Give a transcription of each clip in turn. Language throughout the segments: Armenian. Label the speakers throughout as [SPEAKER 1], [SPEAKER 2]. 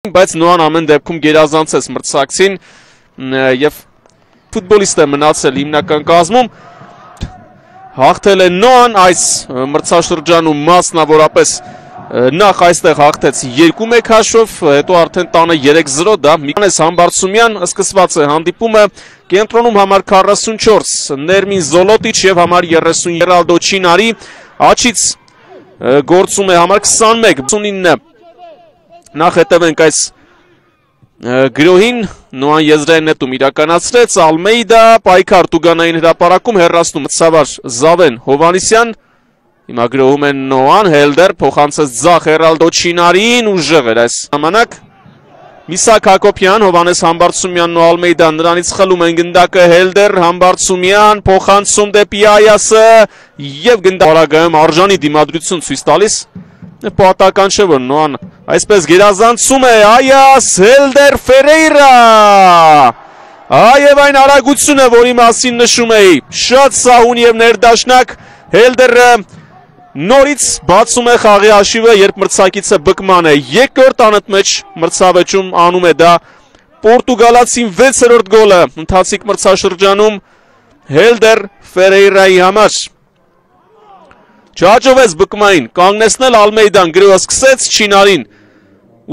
[SPEAKER 1] Բայց Նոան ամեն դեպքում գերազանցեց մրցակցին եւ ֆուտբոլիստ է մնացել հիմնական կազմում։ Հաղթել է Նոան այս մրցաշրջանում մասնավորապես նախ այստեղ հաղթեց 2-1 հաշվով, հետո արդեն տանը 3-0 դա Միքանես Համբարձումյան սկսված է հանդիպումը կենտրոնում համար 44 Ներմին Զոլոտիչ եւ համար 30 Երալդո Չինարի աչից գործում է համար 21-29 Նախ հետևենք այս գրոհին, Նոան եզրային նետում իրականացրեց, Ալմեյդա, պայքար տուգանային հրապարակում հեռացնում ցավար Զավեն Հովանիսյան, հիմա գրոհում են Նոան, Հելդեր, փոխանցեց ձախ Երալդո Չինարին, ուժեղ էր այս ժամանակ, Միսակ Հակոբյան, Հովանես Համբարձումյանն ու Ալմեյդան նրանից խլում են գնդակը Հելդեր, Համբարձումյան, փոխանցում դեպի Այասը եւ գնդակարագայում արժանի դիմադրություն ցույց տալիս Պատական չէ, որ Նոան այսպես գերազանցում է Այաս Հելդեր Ֆերեյրա Այև այն արագությունը, որի մասին նշում էի Շատ սահուն և ներդաշնակ Հելդերը նորից բացում է խաղի հաշիվը, երբ մրցակիցը բկման է Երկրորդ անընդմեջ մրցավեճում անում է դա Պորտուգալացին 6-րդ գոլը ընթացիկ մրցաշրջանում Հելդեր Ֆերեյրայի համար Չհաջողվեց բկմային, կանգնեցնել Ալմեյդան գրոհը սկսեց Չինարին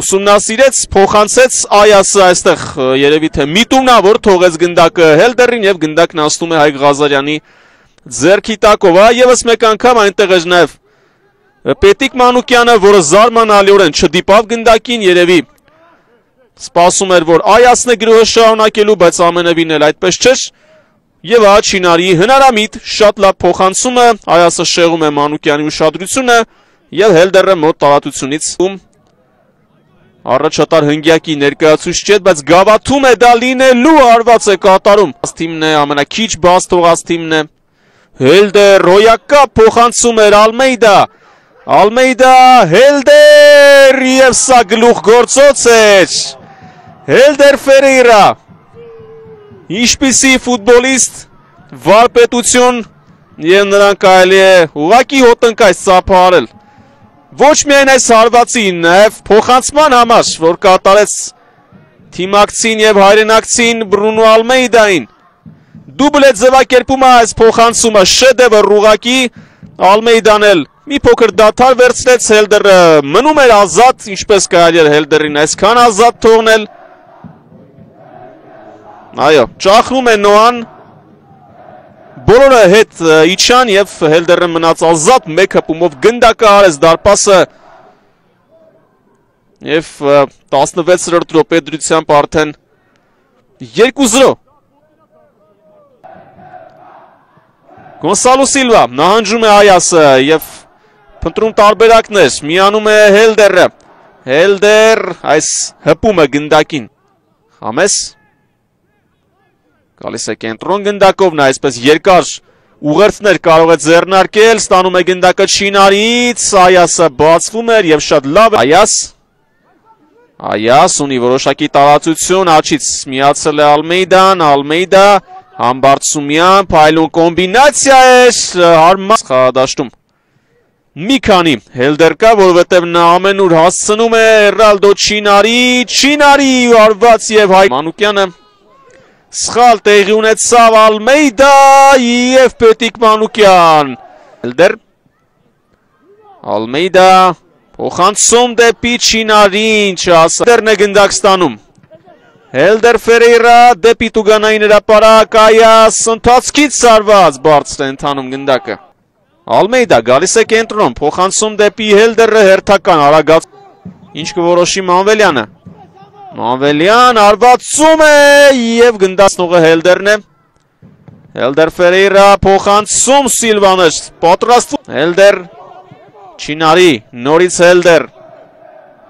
[SPEAKER 1] ուսումնասիրեց, փոխանցեց Այասը այստեղ երևի թե միտումնավոր թողեց գնդակը Հելդերին եւ գնդակն անցնում է Հայկ Ղազարյանի ձեռքի տակով, եւս մեկ անգամ այնտեղ է նաեւ Պետիկ Մանուկյանը, որը զարմանալիորեն չդիպավ գնդակին, երևի սպասում էր, որ Այասն է գրոհը շարունակելու, բայց ամենևին էլ այդպես չէր Եվ Չինարի հնարամիտ շատ լավ փոխանցումը, Այասը շեղում է Մանուկյանի ուշադրությունը եւ Հելդերը մոտ տարածությունից առաջատար հնգյակի ներկայացուցիչ չէ, բայց գավաթում է դա լինելու արված է կատարում։ Թիմն է ամենակիչ բաց թողած թիմն է։ Հելդեր ռոյակա փոխանցում էր Ալմեյդա, Հելդեր եւ սա գլուխ գործոց էր։ Հելդեր Ֆերեյրա Ինչպիսի ֆուտբոլիստ, վարպետություն և նրան կարելի է ուղղակի հոտնկայց ծափահարել։ Ոչ միայն այս հարվածի, նաև փոխանցման համար, որ կատարեց թիմակցին և հայրենակցին Բրունո Ալմեյդային։ Դուբլ է ձևակերպում այս փոխանցումը, շեդևր ուղղակի, Ալմեյդան էլ մի փոքր դադար վերցրեց, Հելդերը մնում էր ազատ, ինչպես կարելի էր Հելդերին այսքան ազատ թողնել։ Այո, ճախնում է Նոան, բոլորը հետ իջան և Հելդերը մնաց ազատ մեկ հպումով գնդակը արեց դարպասը և 16-րդ րոպե դրությամբ արդեն 2-0 Գոնսալո Սիլվա նահանջում է Այասը և փնտրում տարբերակներ, միանում է Հելդերը, Հելդեր այս հպումը գնդակին, Խամես Գալիս է կենտրոն գնդակով, նա այսպես երկար ուղերձներ կարող է ձեռնարկել, ստանում է գնդակը Չինարից, Այասը բացվում էր և շատ լավ է Այաս ունի որոշակի տարածություն, աչից միացել է Ալմեյդա, Համբարձումյան, փայլուն կոմբինացիա էր, հարմար խաղադաշտում Մի քանի Հելդեր կա, որովհետև նա ամենուր հասցնում է Երալդո Չինարի արված և Հայկ Մանուկյանը Սխալ տեղի ունեցավ Ալմեյդա և Պետիկ Մանուկյան Հելդեր Ալմեյդա փոխանցում դեպի Չինարին Հելդերն է գնդակ ստանում Հելդեր Ֆերեյրա դեպի տուգանային հրապարակ Այաս ընթացքից սարված բարձր է ընթանում գնդակը Ալմեյդա գալիս է կենտրոն փոխանցում դեպի Հելդերը հերթական արագած Ինչ կորոշի Մանվելյանը Մանվելյան արվածում է և գնդացնողը Հելդերն է Հելդեր Ֆերեյրա փոխանցում Սիլվանը պատրաստվում Հելդեր Չինարի նորից Հելդեր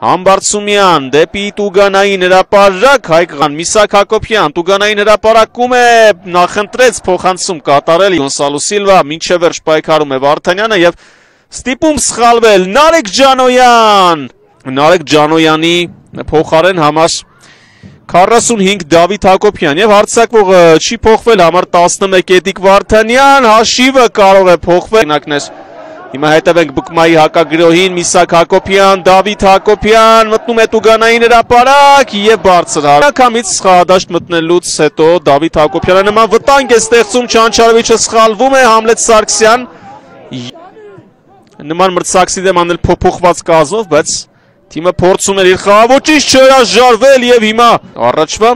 [SPEAKER 1] Համբարձումյան դեպի տուգանային հրապարակ Հայկղան Միսակ Հակոբյան տուգանային հրապարակում է նախընտրեց փոխանցում կատարել Գոնսալո Սիլվա մինչև վերջ պայքարում է Վարդանյանը և ստիպում սխալվել Նարեկ Ջանոյանի փոխարեն համար 45 Դավիթ Հակոբյան և հարձակվողը չի փոխվել համար 11 Էդիկ Վարդանյան, հաշիվը կարող է փոխվել Հիմա հետևենք Բկմայի հակագրոհին, Միսակ Հակոբյան, Դավիթ Հակոբյան մտնում է Տուգանային հրապարակ եւ բարձր անգամից սխալադաշտ մտնելուց հետո Դավիթ Հակոբյանը նման վտանգ է ստեղծում, Չանչարովիչը սխալվում է, Համլետ Սարգսյան նման մրցակցի դեմ անել փոփոխված կազմով, բայց թիմը փորձում էր իր խաղաոճից չհրաժարվել եւ հիմա առաջվա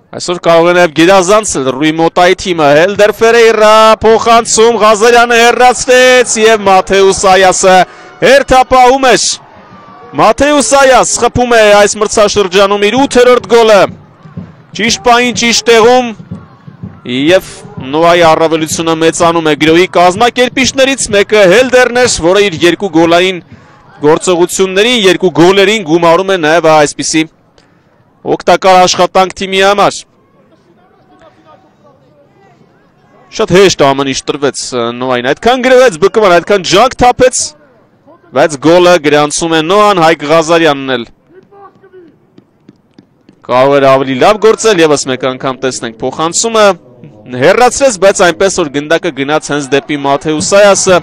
[SPEAKER 1] այսօր կարող է նաև գերազանցել Ռուի Մոտայի թիմը Հելդեր Ֆերեյրա փոխանցում Ղազարյանը հեռացրեց եւ Մաթեուս Այասը հերթապահում է Մաթեուս Այաս խփում է այս մրցաշրջանում իր 8-րդ գոլը ճիշտ պահին ճիշտ տեղում եւ Նոայի առավելությունը մեծանում է գրոհի կազմակերպիչներից մեկը Հելդերն էր, որը իր երկու գոլային գործողություններին, երկու գոլերին գումարում է նաև այսպիսի օգտակար աշխատանք թիմի համար։ Շատ հեշտ ամեն ինչ տրվեց Նոային, այդքան գրվեց Բկման, այդքան ջանք թափեց, բայց գոլը գրանցում է Նոան, Հայկ Ղազարյանն էլ կարող էր ավելի լավ գործել, եւս մեկ անգամ տեսնենք փոխանցումը հեռացրեց, բայց այնպես որ գնդակը գնաց հենց դեպի Մաթեուս Այասը։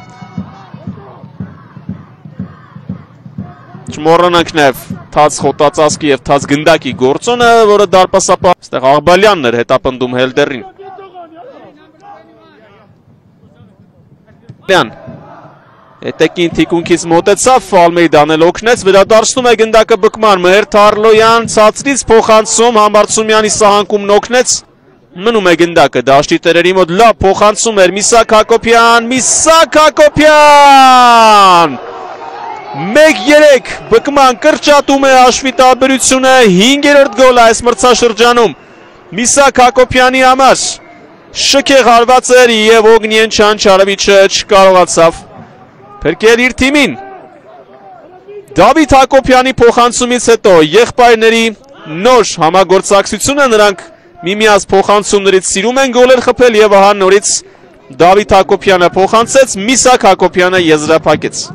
[SPEAKER 1] Չմոռանանք նաև թաց խոտածածկի եւ թաց գնդակի գործոնը, որը դարպասապահ այստեղ Աղբալյանն էր հետապնդում Հելդերին։ Հետեկին թիկունքից մոտեցավ, Ալմեյդան էլ օգնեց, վերադարձնում է գնդակը Բկման, Մհեր Թարլոյան ցածրից փոխանցում, Համբարձումյանի սահանկումն օգնեց, մնում է գնդակը, դաշտի տերերի մոտ լավ փոխանցում էր Միսակ Հակոբյան, Միսակ Հակոբյան 1-3 Բկման կրճատում է հաշվի տարբերությունը 5-րդ գոլը այս մրցաշրջանում Միսակ Հակոբյանի համար շքեղ հարված էր եւ Օգնիեն Չանչարովիչը չկարողացավ փրկել իր թիմին Դավիթ Հակոբյանի փոխանցումից հետո եղբայրների նոր համագործակցությունը նրանք միմյանց փոխանցումներից սիրում են գոլեր խփել եւ ահա նորից Դավիթ Հակոբյանը փոխանցեց Միսակ Հակոբյանը եզրափակեց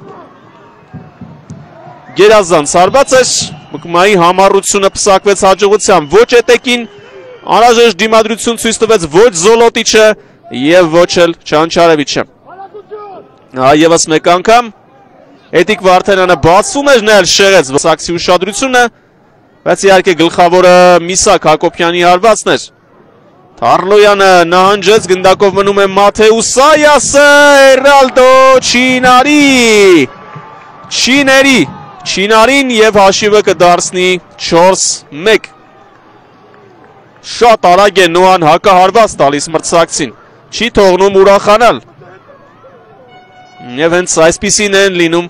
[SPEAKER 1] Գերազանց արված էր Բկմայի համառությունը պսակվեց հաջողությամբ ոչ Էտեկին անհրաժեշտ դիմադրություն ցույց տվեց ոչ Զոլոտիչը եւ ոչ էլ Չանչարովիչը Եվս մեկ անգամ Էտիկ Վարդանյանը բացվում էր նայել շեղեց սակսի ուշադրությունը բայց իհարկե գլխավորը Միսակ Հակոբյանի հարվածն էր Թարլոյանը նահանջեց գնդակով մնում է Մաթեուս Այասը Էրալդո Չիներին եւ հաշիվը կդարձնի 4-1 Շատ արագ է Նոան հակահարված տալիս մրցակցին չի թողնում ուրախանալ Եվ հենց այսպիսին են լինում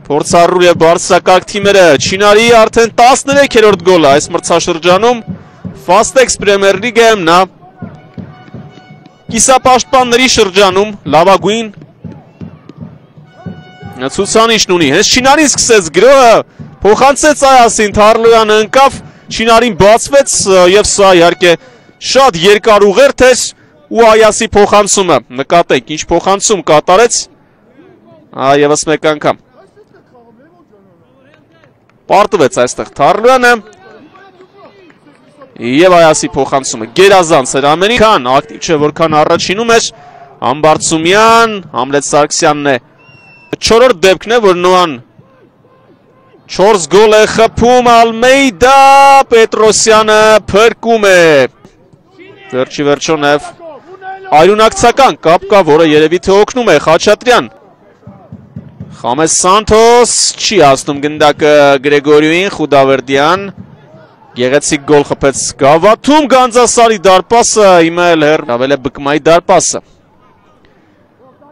[SPEAKER 1] Փորձառու եւ բարձրակարգ թիմերը Չինարի արդեն 13-րդ գոլը այս մրցաշրջանում Fastex Premier League-ում նա կիսապաշտպանների շրջանում լավագույն ցուցանիշն ունի հենց Չինարին սկսեց գրոհը փոխանցեց Այասին Թարլոյանը ընկավ Չինարին բացվեց եւ սա իհարկե շատ երկար ուղերձ էր ու Այասի փոխանցումը նկատեք ինչ փոխանցում կատարեց եւս մեկ անգամ Պարտվեց այստեղ Թարլոյանը եւ Այասի փոխանցումը գերազանց էր ամենի քան ակտիվ չէ որքան առաջինում էր Համբարձումյան Համլետ Սարգսյանն է 4-րդ դեպքն է որ Նոան 4 գոլ է խփում Ալմեյդա Պետրոսյանը փրկում է վերջի վերջո նաեւ այլունակցական կապ կա որը երևի թե օգնում է Խաչատրյան Խամես Սանթոս չի հասնում գնդակը Գրեգորիուին Խուդավերդյան Գեղեցիկ գոլ խփեց Գավաթում Գանձասարի դարպասը հիմա էլ հեռավել է Բկմայի դարպասը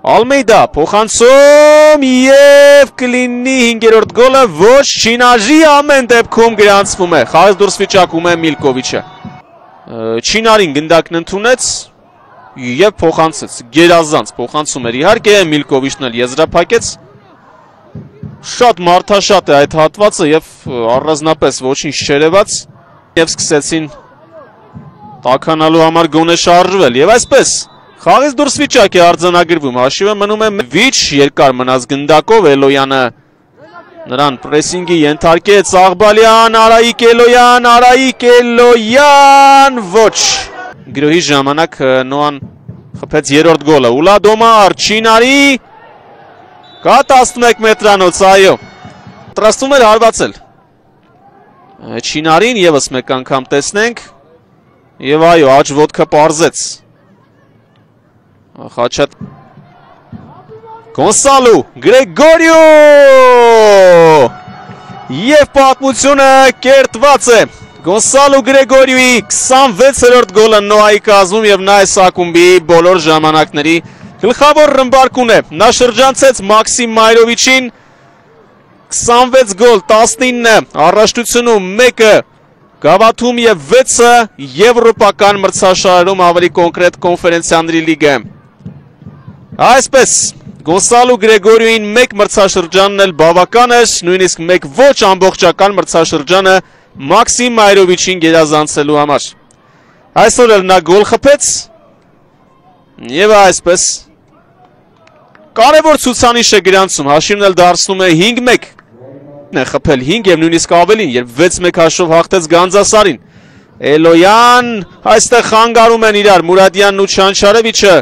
[SPEAKER 1] Ալմեյդա փոխանցում եւ կլինի 5-րդ գոլը ոչ Չինարի ամեն դեպքում գրանցվում է խաղից դուրս վիճակում է Միլկովիչը Չինարին գնդակն ընդունեց եւ փոխանցեց գերազանց փոխանցում էր իհարկե Միլկովիչն էլ եզրափակեց Շատ մարդաշատ է այդ հատվածը եւ առանձնապես ոչինչ չերևաց եւ սկսեցին տաքանալու համար գոնե շարժվել եւ այսպես խաղից դուրս վիճակ է արձանագրվում հաշիվը մնում է Վիչ երկար մնաց գնդակով Էլոյանը նրան պրեսինգի ենթարկեց Աղբալյան Արայիկ Էլոյան ոչ գրոհի ժամանակ Նոան խփեց երրորդ գոլը Ուլադոմար Չինարի Կա 11 մետրանոց, այո։ Տրաստում էր հարվածել։ Չինարին եւս մեկ անգամ տեսնենք։ Եվ այո, աջ ոտքը պարզեց։ Խաչատ Գոնսալո Գրեգորիո Եվ պատմությունը կերտված է։ Գոնսալո Գրեգորիոյի 26-րդ գոլը Նոայի կազմում եւ նա այս ակումբի բոլոր ժամանակների գլխավոր ռմբարկուն է։ Նա շրջանցեց Մաքսիմ Մայրովիչին 26 գոլ, 19 առաջնությունում, 1-ը գավաթում եւ 6-ը եվրոպական մրցաշարերում, ավելի կոնկրետ կոնֆերենցիաների լիգայում։ Այսպես Գոնսալո Գրեգորիոյին 1 մրցաշրջանն էլ բավական էր, նույնիսկ 1 ոչ ամբողջական մրցաշրջանը Մաքսիմ Մայրովիչին գերազանցելու համար։ Այսօր էլ նա գոլ խփեց եւ այսպես կարևոր ցուցանիշ է գրանցում, հաշիվն էլ դարձնում է 5-1 է խփել 5 եւ նույնիսկ ավելին, երբ 6-1 հաշվով հաղթեց Գանձասարին։ Էլոյան այստեղ խանգարում են իրար Մուրադյանն ու Չանչարևիչը